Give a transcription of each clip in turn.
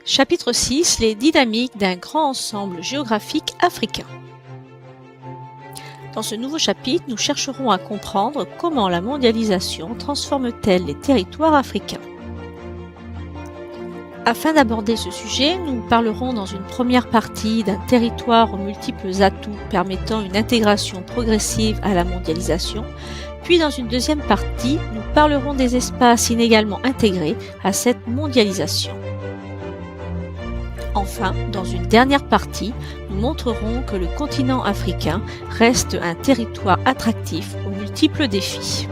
Chapitre 6: Les dynamiques d'un grand ensemble géographique africain. Dans ce nouveau chapitre, nous chercherons à comprendre comment la mondialisation transforme-t-elle les territoires africains. Afin d'aborder ce sujet, nous parlerons dans une première partie d'un territoire aux multiples atouts permettant une intégration progressive à la mondialisation, puis dans une deuxième partie, nous parlerons des espaces inégalement intégrés à cette mondialisation. Enfin, dans une dernière partie, nous montrerons que le continent africain reste un territoire attractif aux multiples défis.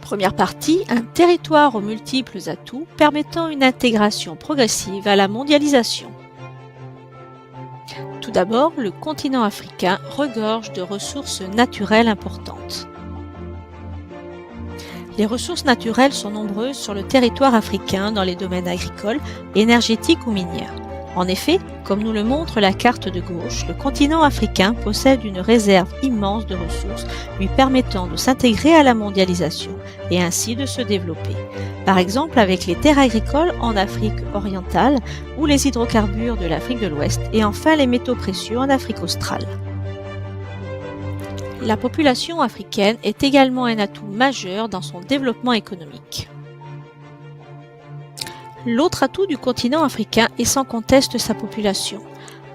Première partie, un territoire aux multiples atouts permettant une intégration progressive à la mondialisation. Tout d'abord, le continent africain regorge de ressources naturelles importantes. Les ressources naturelles sont nombreuses sur le territoire africain dans les domaines agricoles, énergétiques ou minières. En effet, comme nous le montre la carte de gauche, le continent africain possède une réserve immense de ressources lui permettant de s'intégrer à la mondialisation et ainsi de se développer. Par exemple avec les terres agricoles en Afrique orientale ou les hydrocarbures de l'Afrique de l'Ouest et enfin les métaux précieux en Afrique australe. La population africaine est également un atout majeur dans son développement économique. L'autre atout du continent africain est sans conteste sa population.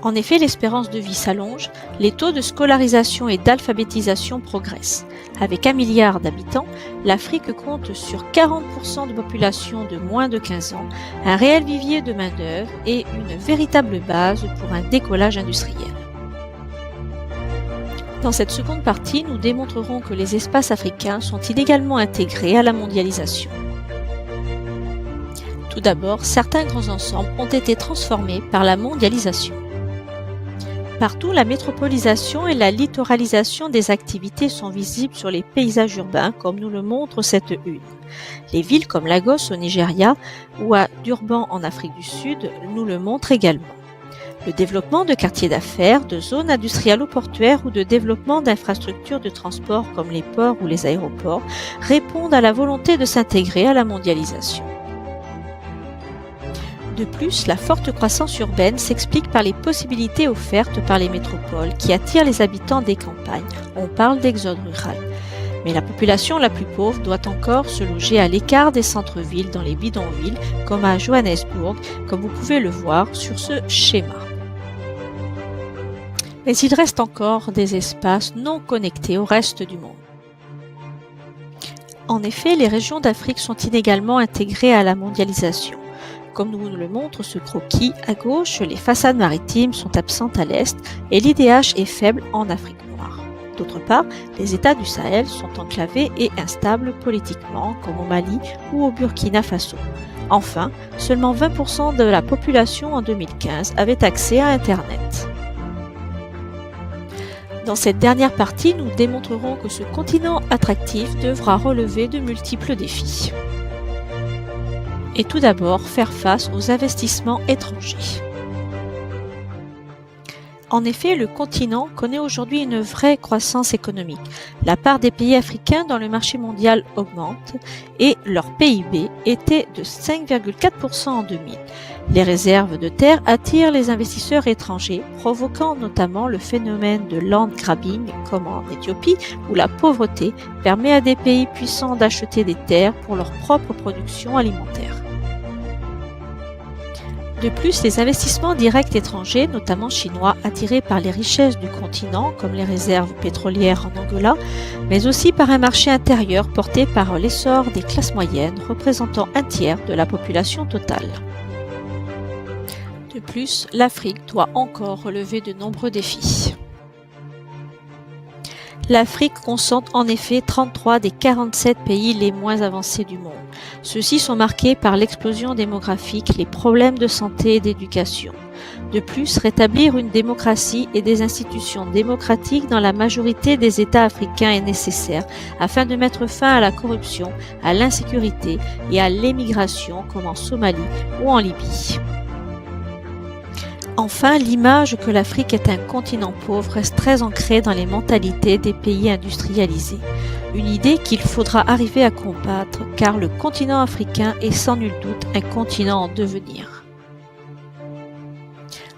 En effet, l'espérance de vie s'allonge, les taux de scolarisation et d'alphabétisation progressent. Avec 1 milliard d'habitants, l'Afrique compte sur 40% de population de moins de 15 ans, un réel vivier de main-d'œuvre et une véritable base pour un décollage industriel. Dans cette seconde partie, nous démontrerons que les espaces africains sont inégalement intégrés à la mondialisation. Tout d'abord, certains grands ensembles ont été transformés par la mondialisation. Partout, la métropolisation et la littoralisation des activités sont visibles sur les paysages urbains, comme nous le montre cette une. Les villes comme Lagos au Nigeria ou à Durban en Afrique du Sud nous le montrent également. Le développement de quartiers d'affaires, de zones industrialo-portuaires ou de développement d'infrastructures de transport comme les ports ou les aéroports répondent à la volonté de s'intégrer à la mondialisation. De plus, la forte croissance urbaine s'explique par les possibilités offertes par les métropoles qui attirent les habitants des campagnes. On parle d'exode rural. Mais la population la plus pauvre doit encore se loger à l'écart des centres-villes dans les bidonvilles, comme à Johannesburg, comme vous pouvez le voir sur ce schéma. Mais il reste encore des espaces non connectés au reste du monde. En effet, les régions d'Afrique sont inégalement intégrées à la mondialisation. Comme nous le montre ce croquis, à gauche, les façades maritimes sont absentes à l'est et l'IDH est faible en Afrique noire. D'autre part, les États du Sahel sont enclavés et instables politiquement, comme au Mali ou au Burkina Faso. Enfin, seulement 20% de la population en 2015 avait accès à Internet. Dans cette dernière partie, nous démontrerons que ce continent attractif devra relever de multiples défis. Et tout d'abord, faire face aux investissements étrangers. En effet, le continent connaît aujourd'hui une vraie croissance économique. La part des pays africains dans le marché mondial augmente et leur PIB était de 5,4% en 2000. Les réserves de terre attirent les investisseurs étrangers, provoquant notamment le phénomène de land grabbing comme en Éthiopie, où la pauvreté permet à des pays puissants d'acheter des terres pour leur propre production alimentaire. De plus, les investissements directs étrangers, notamment chinois, attirés par les richesses du continent, comme les réserves pétrolières en Angola, mais aussi par un marché intérieur porté par l'essor des classes moyennes, représentant un tiers de la population totale. De plus, l'Afrique doit encore relever de nombreux défis. L'Afrique concentre en effet 33 des 47 pays les moins avancés du monde. Ceux-ci sont marqués par l'explosion démographique, les problèmes de santé et d'éducation. De plus, rétablir une démocratie et des institutions démocratiques dans la majorité des États africains est nécessaire afin de mettre fin à la corruption, à l'insécurité et à l'émigration comme en Somalie ou en Libye. Enfin, l'image que l'Afrique est un continent pauvre reste très ancrée dans les mentalités des pays industrialisés. Une idée qu'il faudra arriver à combattre car le continent africain est sans nul doute un continent en devenir.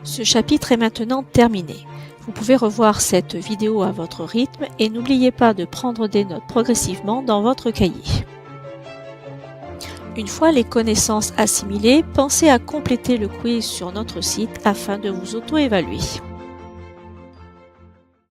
Ce chapitre est maintenant terminé. Vous pouvez revoir cette vidéo à votre rythme et n'oubliez pas de prendre des notes progressivement dans votre cahier. Une fois les connaissances assimilées, pensez à compléter le quiz sur notre site afin de vous auto-évaluer.